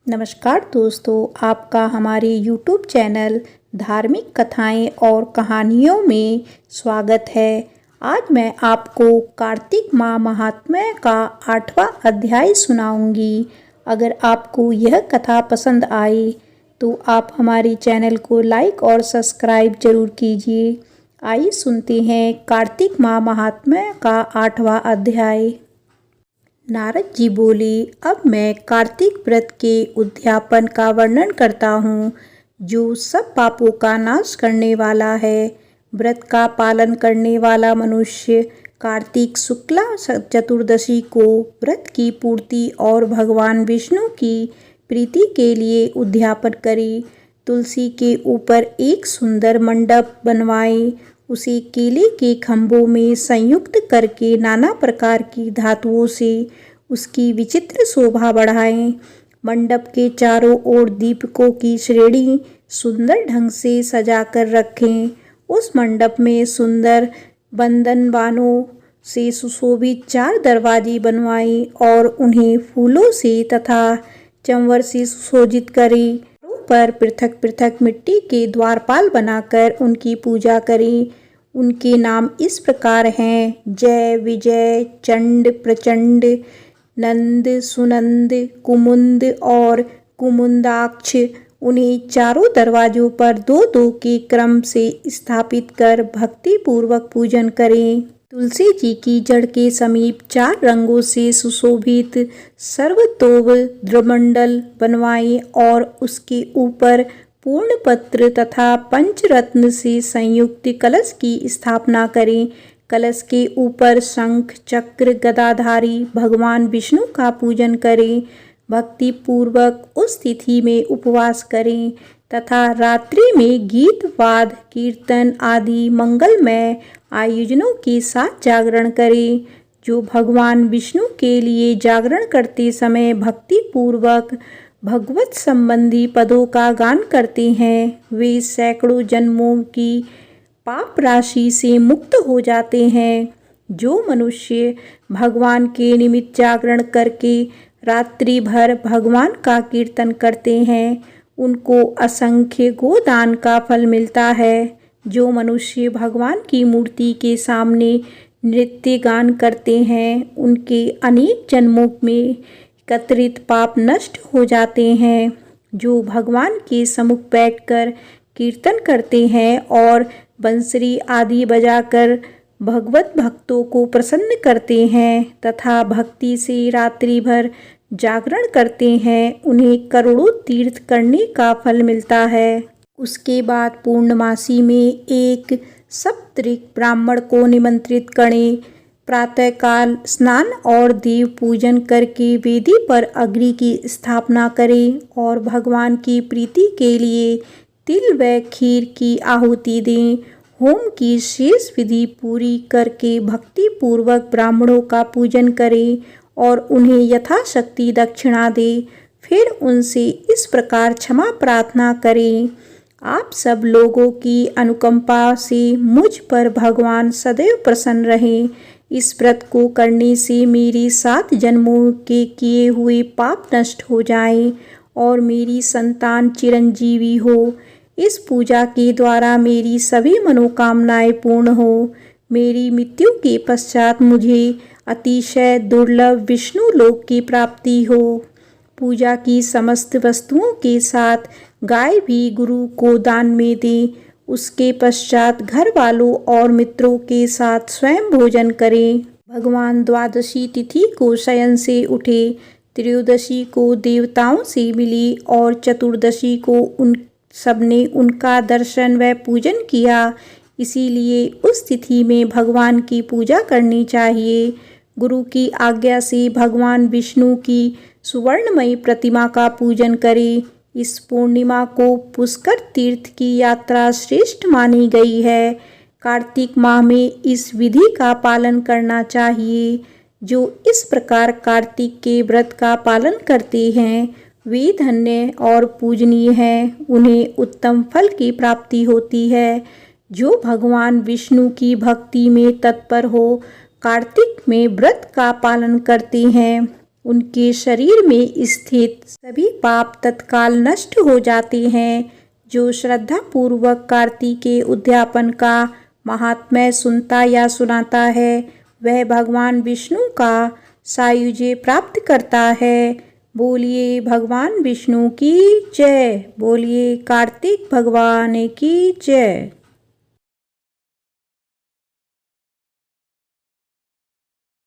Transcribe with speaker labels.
Speaker 1: नमस्कार दोस्तों, आपका हमारे YouTube चैनल धार्मिक कथाएं और कहानियों में स्वागत है। आज मैं आपको कार्तिक माह महात्म्य का 8वां अध्याय सुनाऊंगी। अगर आपको यह कथा पसंद आए तो आप हमारे चैनल को लाइक और सब्सक्राइब जरूर कीजिए। आइए सुनते हैं कार्तिक माह महात्म्य का 8वां अध्याय। नारद जी बोले, अब मैं कार्तिक व्रत के उद्यापन का वर्णन करता हूँ, जो सब पापों का नाश करने वाला है। व्रत का पालन करने वाला मनुष्य कार्तिक शुक्ला चतुर्दशी को व्रत की पूर्ति और भगवान विष्णु की प्रीति के लिए उद्यापन करे। तुलसी के ऊपर एक सुंदर मंडप बनवाए, उसे केले के खंभों में संयुक्त करके नाना प्रकार की धातुओं से उसकी विचित्र शोभा बढ़ाएं। मंडप के चारों ओर दीपकों की श्रेणी सुंदर ढंग से सजाकर रखें। उस मंडप में सुंदर बंधनवानों से सुशोभित 4 दरवाजे बनवाएं और उन्हें फूलों से तथा चंवर से सुशोभित करें। पर पृथक पृथक मिट्टी के द्वारपाल बनाकर उनकी पूजा करें। उनके नाम इस प्रकार हैं: जय, विजय, चंड, प्रचंड, नंद, सुनंद, कुमुंद और कुमुंदाक्ष। उन्हें चारों दरवाजों पर 2-2 के क्रम से स्थापित कर भक्ति पूर्वक पूजन करें। तुलसी जी की जड़ के समीप 4 रंगों से सुशोभित सर्वतोभ द्रमंडल बनवाएं और उसके ऊपर पूर्ण पत्र तथा पंचरत्न से संयुक्त कलश की स्थापना करें। कलश के ऊपर शंख, चक्र, गदाधारी भगवान विष्णु का पूजन करें। भक्ति पूर्वक उस तिथि में उपवास करें तथा रात्रि में गीत, वाद, कीर्तन आदि मंगलमय आयोजनों के साथ जागरण करें। जो भगवान विष्णु के लिए जागरण करते समय भक्ति पूर्वक भगवत संबंधी पदों का गान करते हैं, वे सैकड़ों जन्मों की पाप राशि से मुक्त हो जाते हैं। जो मनुष्य भगवान के निमित्त जागरण करके रात्रि भर भगवान का कीर्तन करते हैं, उनको असंख्य गोदान का फल मिलता है। जो मनुष्य भगवान की मूर्ति के सामने नृत्य गान करते हैं, उनके अनेक जन्मों में एकत्रित पाप नष्ट हो जाते हैं। जो भगवान के सम्मुख बैठकर कीर्तन करते हैं और बंसरी आदि बजाकर भगवत भक्तों को प्रसन्न करते हैं तथा भक्ति से रात्रि भर जागरण करते हैं, उन्हें करोड़ों तीर्थ करने का फल मिलता है। उसके बाद पूर्णमासी में एक सप्तऋक ब्राह्मण को निमंत्रित करें। प्रातःकाल स्नान और देव पूजन करके वेदी पर अग्नि की स्थापना करें और भगवान की प्रीति के लिए तिल व खीर की आहुति दें। होम की शेष विधि पूरी करके भक्ति पूर्वक ब्राह्मणों का पूजन करें और उन्हें यथाशक्ति दक्षिणा दें। फिर उनसे इस प्रकार क्षमा प्रार्थना करें: आप सब लोगों की अनुकंपा से मुझ पर भगवान सदैव प्रसन्न रहें। इस व्रत को करने से मेरी 7 जन्मों के किए हुए पाप नष्ट हो जाएं और मेरी संतान चिरंजीवी हो। इस पूजा के द्वारा मेरी सभी मनोकामनाएं पूर्ण हो। मेरी मृत्यु के पश्चात मुझे अतिशय दुर्लभ विष्णु लोक की प्राप्ति हो। पूजा की समस्त वस्तुओं के साथ गाय भी गुरु को दान में दें। उसके पश्चात घर वालों और मित्रों के साथ स्वयं भोजन करें। भगवान द्वादशी तिथि को शयन से उठे, त्रयोदशी को देवताओं से मिली और चतुर्दशी को उन सबने उनका दर्शन व पूजन किया। इसीलिए उस तिथि में भगवान की पूजा करनी चाहिए। गुरु की आज्ञा से भगवान विष्णु की सुवर्णमयी प्रतिमा का पूजन करें। इस पूर्णिमा को पुष्कर तीर्थ की यात्रा श्रेष्ठ मानी गई है। कार्तिक माह में इस विधि का पालन करना चाहिए। जो इस प्रकार कार्तिक के व्रत का पालन करते हैं, वे धन्य और पूजनीय हैं। उन्हें उत्तम फल की प्राप्ति होती है। जो भगवान विष्णु की भक्ति में तत्पर हो, कार्तिक में व्रत का पालन करते हैं, उनके शरीर में स्थित सभी पाप तत्काल नष्ट हो जाते हैं। जो श्रद्धा पूर्वक कार्तिकेय उद्यापन का महात्म्य सुनता या सुनाता है, वह भगवान विष्णु का सायुज्य प्राप्त करता है। बोलिए भगवान विष्णु की जय। बोलिए कार्तिक भगवान की जय।